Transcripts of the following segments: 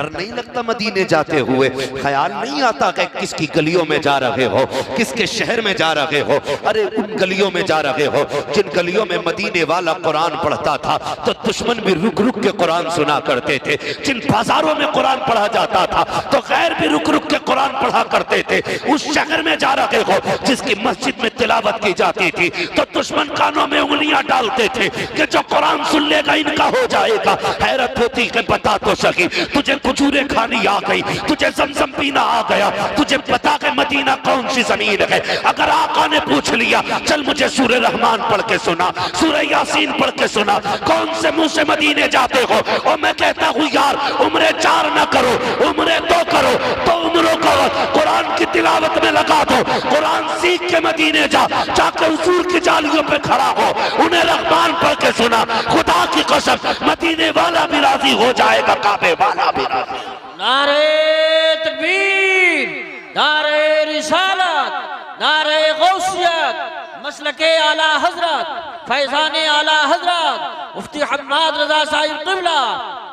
डर नहीं लगता मदीने जाते हुए? ख्याल नहीं आता कि किसकी गलियों में जा रहे हो, किसके शहर में जा रहे हो? अरे उन गलियों में जा रहे हो जिन गलियों में मदीने वाला कुरान पढ़ता था तो दुश्मन भी रुक रुक के कुरान सुना करते थे। जिन बाजारों में कुरान पढ़ा जाता था तो गैर भी रुक रुक के कुरान पढ़ा करते थे। उस शहर में जा रहे हो जिसकी मस्जिद में तिलावत की जाती थी तो दुश्मन कानों में उंगलियां डालते थे कि जो कुरान सुन लेगा इनका हो जाएगा। हैरत होती कि बता तो सकी, तुझे खजूरें खानी आ गई, तुझे ज़मज़म पीना आ गया, तुझे पता कि मदीना कौन सी जमीन है। अगर आका ने पूछ लिया चल मुझे सूरह रहमान पढ़ के सुना, सूरह यासीन पढ़ के सुना, कौन से मुंह से मदीने जाते हो? और मैं कहता हूँ यार उम्रे 4 ना करो, उम्रे 2 करो, तो उम्रों को कुरान की तिलावत में लगा दो। कुरान सीख के मदीने जाके हुजूर की जालियों पे खड़ा हो, उन्हें रहमान पढ़ के सुना। खुदा की कसम मदीने वाला भी राजी हो जाएगा, काबे वाला भी राजी। नारे तकबीर, नारे रिसालत, नारे गौसियत, मसलके आला हजरत, फैजाने आला हजरत, मुफ्ती हम्माद रजा साहिब क़िबला,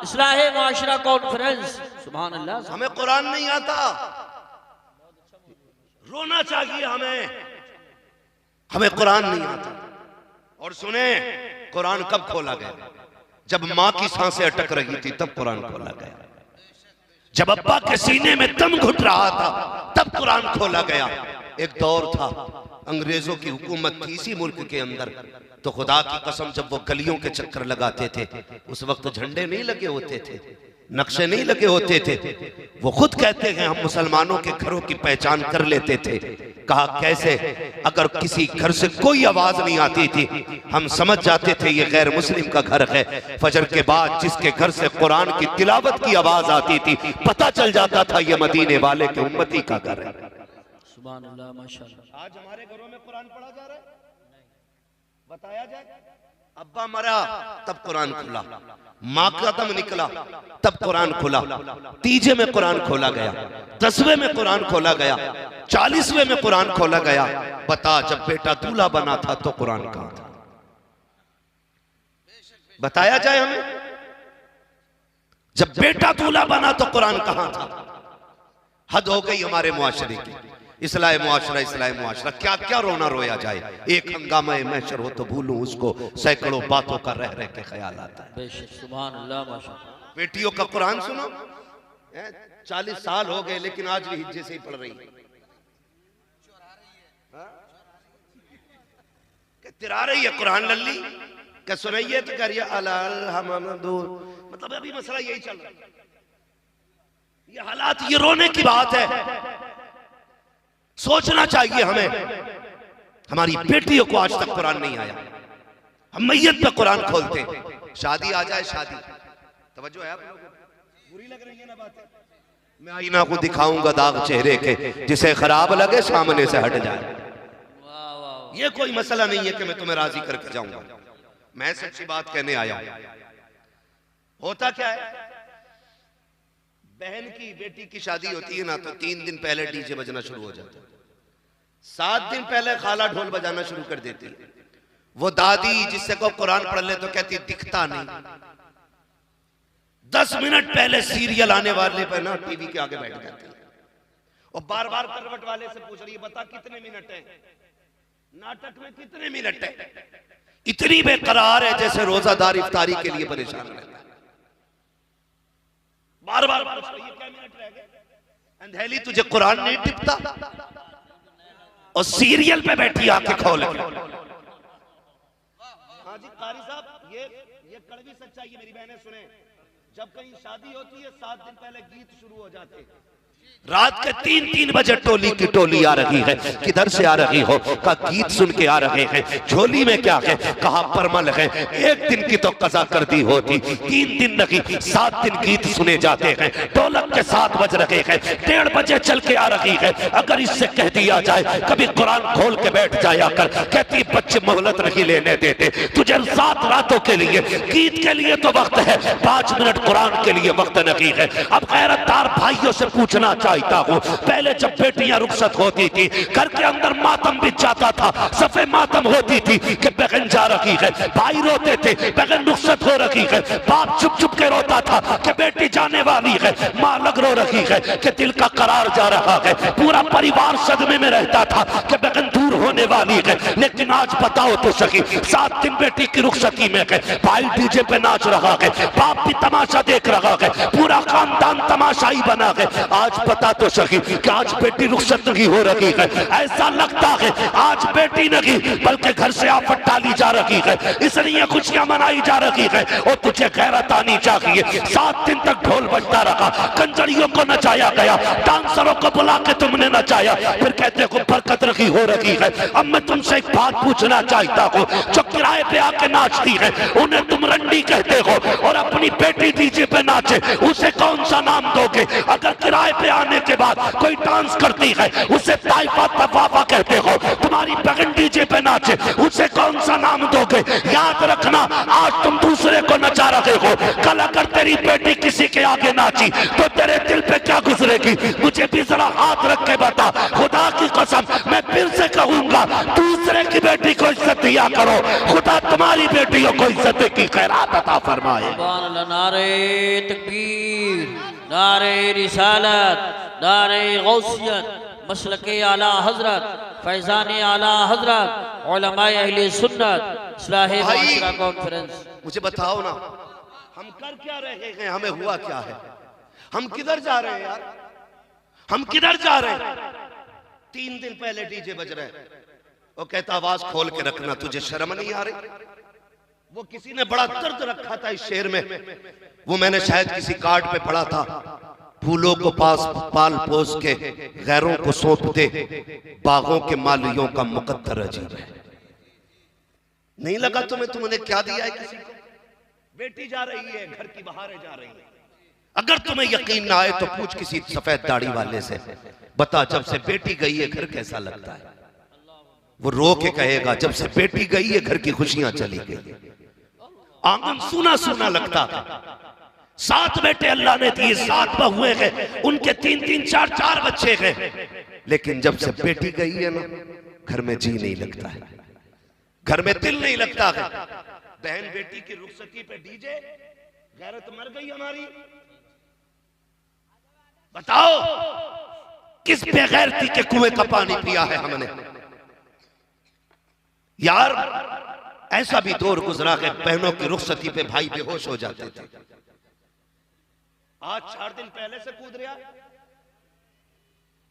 इस्लाहे मुआशरा कॉन्फ्रेंस। सुभान अल्लाह। हमें कुरान नहीं आता, रोना चाहिए हमें कुरान नहीं आता। और सुने कुरान कब खोला गया? जब मां की सांसें अटक रही थी तब कुरान खोला गया। जब अब्बा के सीने में दम घुट रहा था तब कुरान खोला गया। एक दौर था अंग्रेजों की हुकूमत थी इसी मुल्क के अंदर, तो खुदा की कसम जब वो गलियों के चक्कर लगाते थे उस वक्त झंडे नहीं लगे होते थे, नक्शे नहीं लगे होते थे। वो खुद कहते हैं हम मुसलमानों के घरों की पहचान कर लेते थे। कहा कैसे? अगर किसी घर से कोई आवाज नहीं आती थी हम समझ जाते थे ये गैर मुस्लिम का घर है। फजर के बाद जिसके घर से कुरान की तिलावत की आवाज आती थी पता चल जाता था ये मदीने वाले के उम्मती का घर है। सुभान अल्लाह, माशाअल्लाह। आज हमारे घरों में कुरान पढ़ा जा रहा है? बताया जाए। अब्बा मरा तब कुरान खुला, माँ का दम निकला तब कुरान खुला, तीजे में कुरान खोला गया, 10वें में कुरान खोला गया, 40वें में कुरान खोला गया। बता जब बेटा दूल्हा बना था तो कुरान कहां था? बताया जाए हमें। जब बेटा दूल्हा बना तो कुरान कहां था? हद हो गई हमारे मुआशरे की। इस्लाह मुआशरा, इस्लाह मुआशरा, क्या क्या रोना रोया जाए। एक हंगामा महशर हो तो भूलूं उसको, सैकड़ों बातों का रह रह के ख्याल आता है। सुभान अल्लाह, माशाअल्लाह। बेटियों का कुरान सुनो, 40 साल हो गए लेकिन आज भी हिज्जे से ही पढ़ रही है। तिरा रही है कुरान लल्ली, क्या सुनाइए तो करिए मतलब अभी मसला यही चल रहा है। ये हालात, ये रोने की बात है। सोचना चाहिए हमें। हमारी बेटियों को आज तक कुरान नहीं आया, हम मैयत पे कुरान खोलते। शादी आ जाए, शादी, तवज्जो है आप लोगों को? बुरी लग रही है ना बातें? मैं आईना को दिखाऊंगा दाग चेहरे के, जिसे खराब लगे सामने से हट जाए। ये कोई मसला नहीं है कि मैं तुम्हें राजी करके जाऊंगा, मैं सच्ची बात कहने आया हूं। होता क्या है, बहन की बेटी की शादी होती है ना तो 3 दिन पहले डीजे बजना शुरू हो जाता है। 7 दिन पहले खाला ढोल बजाना शुरू कर देती है। वो दादी जिससे को कुरान पढ़ ले तो कहती दिखता नहीं। 10 मिनट पहले सीरियल आने वाले पर ना टीवी के आगे बैठ जाती है और बार बार करवट वाले से पूछ रही है बता कितने मिनट है, नाटक में कितने मिनट है। इतनी बेकरार है जैसे रोजादार इफ्तारी के लिए परेशान रहता है। बार बार पूछ रही है क्या मिनट रह गए। अंधेली तुझे कुरान नहीं टिपता और सीरियल पे बैठी आके खोल के। हाँ जी कारी साहब, ये कड़वी सच्चाई है मेरी बहनें सुने। जब कहीं शादी होती है 7 दिन पहले गीत शुरू हो जाते हैं। रात के 3-3 बजे टोली की टोली आ रही है। किधर से आ रही हो? का गीत सुन के आ रहे हैं। झोली में क्या है? कहा परमल है। 1 दिन की तो कज़ा कर दी होती, 3 दिन नहीं 7 दिन गीत सुने जाते हैं। ढोलक के 7 बज रहे हैं, 1:30 बजे चल के आ रही है। अगर इससे कह दिया जाए कभी कुरान खोल के बैठ जाया कर, कहती बच्चे मोहलत नहीं लेने देते तुझे 7 रातों के लिए। गीत के लिए तो वक्त है, 5 मिनट कुरान के लिए वक्त नहीं है। अब गैरतदार भाइयों से पूछना चाहता हूँ। पहले जब बेटियां रुखसत होती थी घर के अंदर मातम बिछ जाता था, सफे मातम होती थी कि बहन जा रही है, भाई रोते थे बहन रुखसत हो रही है, बाप चुप चुप के रोता था कि बेटी जाने वाली है, माँ लग रो रही है कि दिल का करार जा रहा है, पूरा परिवार सदमे में रहता था कि बहन दूर होने वाली है। लेकिन आज बताओ तो सही, 7 दिन बेटी की रुखसती में है, भाई डीजे पे नाच रहा है, बाप भी तमाशा देख रहा है, पूरा खानदान तमाशाई बना है। आज पता तो सही कि आज बेटी रुखसत नहीं हो रही है, ऐसा लगता है आज बेटी नहीं बल्कि घर से आफत डाली जा रही है, इसलिए खुशियां मनाई जा रही है। और तुझे गैरत आनी चाहिए। 7 दिन तक ढोल बजता रहा, कंजरियों को नचाया गया, डांसरों को बुला के तुमने नचाया, फिर कहते हो बरकत रखी हो रही है। अब मैं तुमसे एक बात पूछना चाहता हूँ, जो किराए पे आके नाचती है उन्हें तुम रंडी कहते हो, और अपनी बेटी डीजे पे नाचे उसे कौन सा नाम दोगे? अगर किराए पे आने के बाद कोई डांस करती है उसे ताइफा तवाफा कहते हो, तुम्हारी बहन डीजे पे नाचे उसे कौन सा नाम दोगे? याद रखना, आज तुम दूसरे को नचा रहे हो, कल अगर तेरी बेटी किसी के आगे नाची तो तेरे दिल पे क्या गुजरेगी? मुझे भी जरा हाथ रख के बता, खुदा की कसम मैं फिर से कहूंगा, दूसरे की बेटी को इज्जत दिया करो, खुदा तुम्हारी बेटियों को इज्जत की खैरात अता फरमाए। नारे तकबीर, नारे रिसालत, नारे गौसियत, मसलके आला हजरत, फैजान आला हजरत, उलमाए अहले सुन्नत, इस्लाह माशरा कॉन्फ्रेंस। मुझे बताओ ना, हम कर क्या रहे हैं? हमें हुआ क्या है? हम किधर जा रहे हैं यार? हम किधर जा रहे हैं? 3 दिन पहले डीजे बज रहे हैं, वो कहता आवाज खोल के रखना, तुझे शर्म नहीं आ रही? वो किसी ने बड़ा दर्द रखा था इस शेर में, वो मैंने शायद किसी कार्ड पे पढ़ा था, फूलों को पास पाल पोस के गैरों को सौंप दे, बागों के मालियों का मुकद्दर अजीब है। नहीं लगा तुम्हें तुमने क्या दिया है किसी को? बेटी जा रही है, घर की बहारें जा रही है। अगर तुम्हें यकीन ना आए तो पूछ किसी सफेद दाढ़ी वाले से, बता जब से बेटी गई है घर कैसा लगता है? वो रो के कहेगा जब से बेटी गई है घर की खुशियां चली गई, आंगन सूना सूना लगता था। 7 बेटे अल्लाह ने दिए, 7 बहुएं हैं, उनके 3-3, 4-4 बच्चे हैं, लेकिन जब से बेटी गई है ना घर में जी नहीं लगता है, घर में दिल नहीं लगता है। बहन बेटी की रुखसती पे डीजे, गैरत मर गई हमारी। बताओ किस बेगैरती के कुएं का पानी पिया है हमने? यार ऐसा भी दौर गुजरा है बहनों की रुखसती पे भाई बेहोश हो जाते थे। आज 4 दिन पहले से कूद रहा।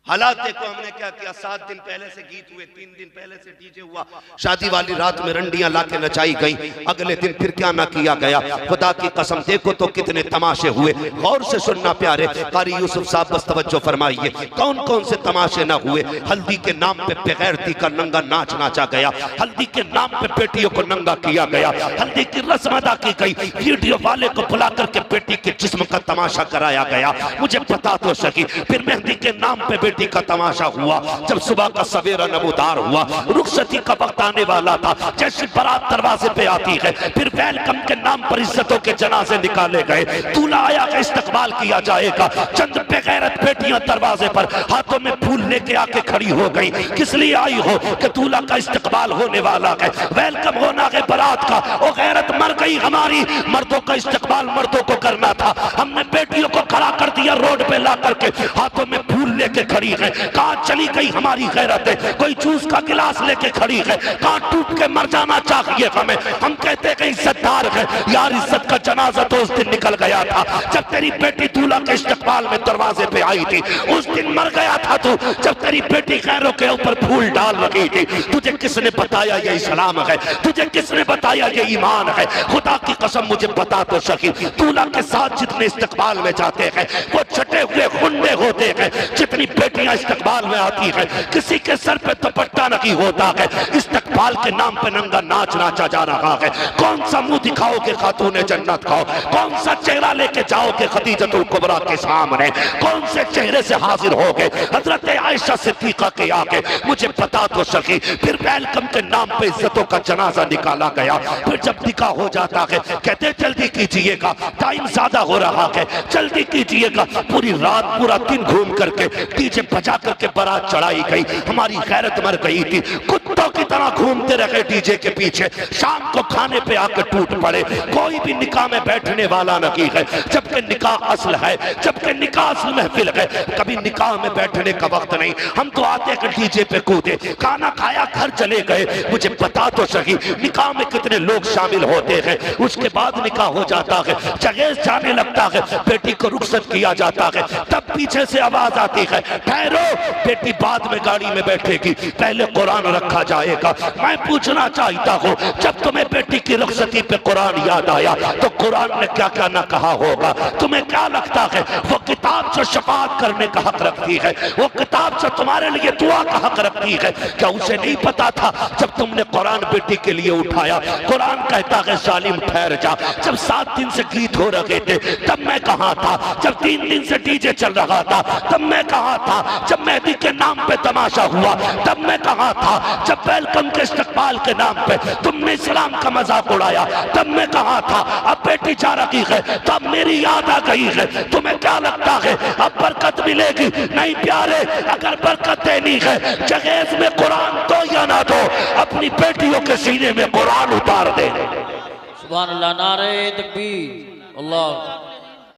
हालात देखो हमने क्या किया। 7 दिन पहले से गीत हुए, 3 दिन पहले से डीजे हुआ, शादी वाली रात में रंडियां लाके नचाई गई, अगले दिन फिर क्या ना किया गया। खुदा की कसम देखो तो कितने तमाशे हुए। गौर से सुनना प्यारे, कारी यूसुफ साहब बस तवज्जो फरमाइए, कौन कौन से तमाशे ना हुए। हल्दी के नाम पे बेगैरती का नंगा नाच नाचा गया, हल्दी के नाम पे बेटियों को नंगा किया गया, हल्दी की रस्म अदा की गई, वीडियो वाले को बुला करके बेटी के जिस्म का तमाशा कराया गया। मुझे पता तो सकी। फिर मेहंदी के नाम पे का तमाशा हुआ। जब सुबह का सवेरा नमूदार हुआ, रुखसती का वक्त आने वाला था, जैसे बारात दरवाजे पे आती है, फिर वेलकम के नाम पर इज्जतों के जनाजे निकाले गए, दूल्हा आया का इस्तकबाल किया जाएगा। चंद बेगैरत बेटियां दरवाजे पर हाथों में फूल लेके आके खड़ी हो गई। किस लिए आई हो? कि दूल्हा का इस्तकबाल होने वाला है, वेलकम होना है बारात का। ओ गैरत मर गई हमारी, मर्दों का इस्तकबाल मर्दों को करना था, हमने बेटियों को खड़ा कर दिया रोड पे ला करके, हाथों में फूल लेके खड़ी है। कहां चली गई हमारी गैरत है? कोई जूस का गिलास लेके खड़ी है, कहां टूट के मर जाना चाहिए हमें। हम कहते हैं इज्जतदार है यार, इज्जत का जनाजा तो उस दिन निकल गया था जब तेरी बेटी दूल्हा के इस्तकबाल में दरवाजे पे आई थी। उस दिन मर गया था तू जब तेरी बेटी गैरों के ऊपर फूल डाल रही थी। तुझे किसने बताया ये इस्लाम है? तुझे किसने बताया ये ईमान है? खुदा की कसम मुझे बता तो सकी, दूल्हा के साथ जितने इस्तकबाल में जाते हैं वो छटे हुए गुंडे होते हैं, जितने जितनी बेटियां इस्तकबाल में आती है किसी के सर पे दुपट्टा नहीं होता है, इस्तकबाल के नाम पे नंगा नाच नाचा जा रहा है। कौन सा मुंह दिखाओगे खातूने जन्नत खाओ, कौन सा चेहरा लेके जाओगे खदीजतुल कुबरा के सामने, कौन से चेहरे से हाजिर होगे हजरत आयशा सिद्दीका के आगे, मुझे बता तो सकी। फिर वेलकम के नाम पे इज्जतों का जनाजा निकाला गया। फिर जब निकाह हो जाता है कहते जल्दी कीजिएगा, टाइम ज्यादा हो रहा है, जल्दी कीजिएगा। पूरी रात पूरा दिन घूम करके डीजे बजा करके बारात चढ़ाई गई। हमारी गैरत मर गई थी, कुत्तों की तरह घूमते रहे डीजे के पीछे। शाम को खाने पे आकर टूट पड़े, कोई भी निकाह में बैठने वाला नहीं है, जबकि निकाह असल है, जबकि निकाह असल महफिल है। कभी निकाह में बैठने का वक्त नहीं, हम तो आते हैं डीजे पे कूदे, खाना खाया घर चले गए। मुझे बता तो सही निकाह में कितने लोग शामिल होते हैं। उसके बाद निकाह हो जाता है, जगह जाने लगता है, बेटी को रुखसत किया जाता है, तब पीछे से आवाज आती है ठहरो बेटी बाद में गाड़ी में बैठेगी, पहले कुरान रखा जाएगा। मैं पूछना चाहता हूँ जब तुम्हें बेटी की रुखसती पे कुरान याद आया तो कुरान ने क्या क्या ना कहा होगा? तुम्हें क्या लगता है वो किताब जो शफाअत करने का हक रखती है, वो किताब जो तुम्हारे लिए दुआ का हक रखती है, क्या उसे नहीं पता था जब तुमने कुरान बेटी के लिए उठाया? कुरान कहता है जालिम ठहर जा। जब 7 दिन से गीत हो रहे थे तब मैं कहाँ था? जब 3 दिन से डीजे चल रहा था तब मैं कहाँ था? जब मेहदी के नाम पे तमाशा हुआ तब मैं कहाँ था? जब वेलकम के इस्तकबाल के नाम पे तुमने इस्लाम का मजाक उड़ाया तब मैं कहाँ था? अब बेटी जा रही है तब मेरी याद आ गई है। तुम्हें क्या लगता है अब बरकत मिलेगी? नहीं प्यारे, अगर बरकत देनी है जहेज में कुरान दो या ना दो, अपनी बेटियों के सीने में कुरान उतार दे। सुभान अल्लाह, नारे तकबीर, अल्लाह।